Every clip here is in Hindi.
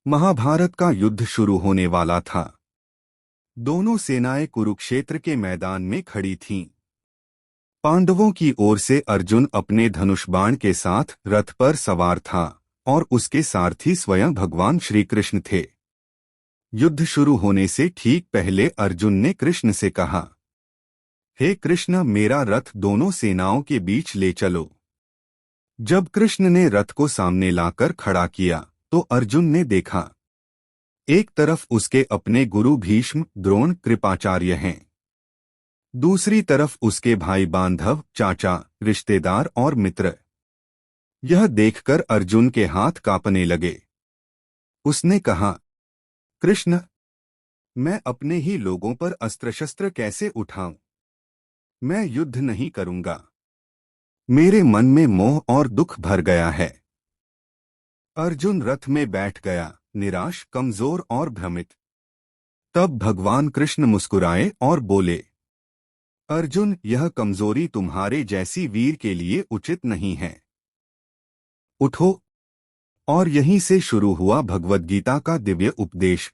महाभारत का युद्ध शुरू होने वाला था। दोनों सेनाएं कुरुक्षेत्र के मैदान में खड़ी थीं। पांडवों की ओर से अर्जुन अपने धनुष बाण के साथ रथ पर सवार था और उसके सारथी स्वयं भगवान श्री कृष्ण थे। युद्ध शुरू होने से ठीक पहले अर्जुन ने कृष्ण से कहा, हे कृष्ण, मेरा रथ दोनों सेनाओं के बीच ले चलो। जब कृष्ण ने रथ को सामने लाकर खड़ा किया तो अर्जुन ने देखा, एक तरफ उसके अपने गुरु भीष्म, द्रोण, कृपाचार्य हैं। दूसरी तरफ उसके भाई बांधव, चाचा, रिश्तेदार और मित्र। यह देखकर अर्जुन के हाथ कांपने लगे। उसने कहा, कृष्ण, मैं अपने ही लोगों पर अस्त्र शस्त्र कैसे उठाऊं? मैं युद्ध नहीं करूंगा। मेरे मन में मोह और दुख भर गया है। अर्जुन रथ में बैठ गया, निराश, कमजोर और भ्रमित। तब भगवान कृष्ण मुस्कुराए और बोले, अर्जुन, यह कमजोरी तुम्हारे जैसी वीर के लिए उचित नहीं है। उठो। और यहीं से शुरू हुआ भगवद गीता का दिव्य उपदेश।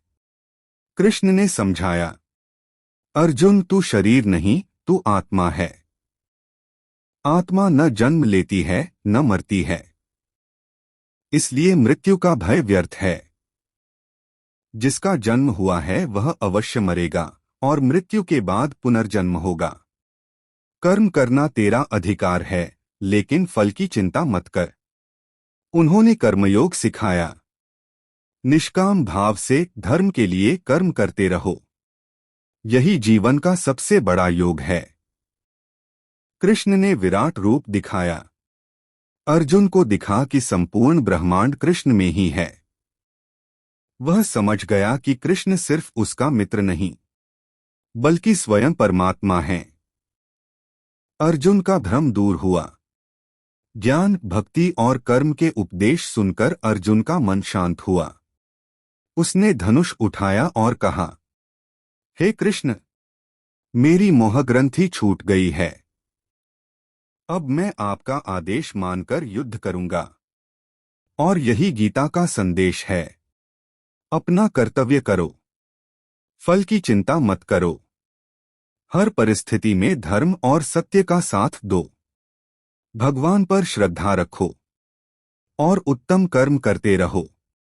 कृष्ण ने समझाया, अर्जुन, तू शरीर नहीं, तू आत्मा है। आत्मा न जन्म लेती है न मरती है, इसलिए मृत्यु का भय व्यर्थ है। जिसका जन्म हुआ है वह अवश्य मरेगा और मृत्यु के बाद पुनर्जन्म होगा। कर्म करना तेरा अधिकार है, लेकिन फल की चिंता मत कर। उन्होंने कर्मयोग सिखाया। निष्काम भाव से धर्म के लिए कर्म करते रहो। यही जीवन का सबसे बड़ा योग है। कृष्ण ने विराट रूप दिखाया। अर्जुन को दिखा कि संपूर्ण ब्रह्मांड कृष्ण में ही है। वह समझ गया कि कृष्ण सिर्फ उसका मित्र नहीं, बल्कि स्वयं परमात्मा है। अर्जुन का भ्रम दूर हुआ। ज्ञान, भक्ति और कर्म के उपदेश सुनकर अर्जुन का मन शांत हुआ। उसने धनुष उठाया और कहा, हे कृष्ण, मेरी मोहग्रंथि छूट गई है। अब मैं आपका आदेश मानकर युद्ध करूंगा। और यही गीता का संदेश है। अपना कर्तव्य करो, फल की चिंता मत करो। हर परिस्थिति में धर्म और सत्य का साथ दो। भगवान पर श्रद्धा रखो और उत्तम कर्म करते रहो।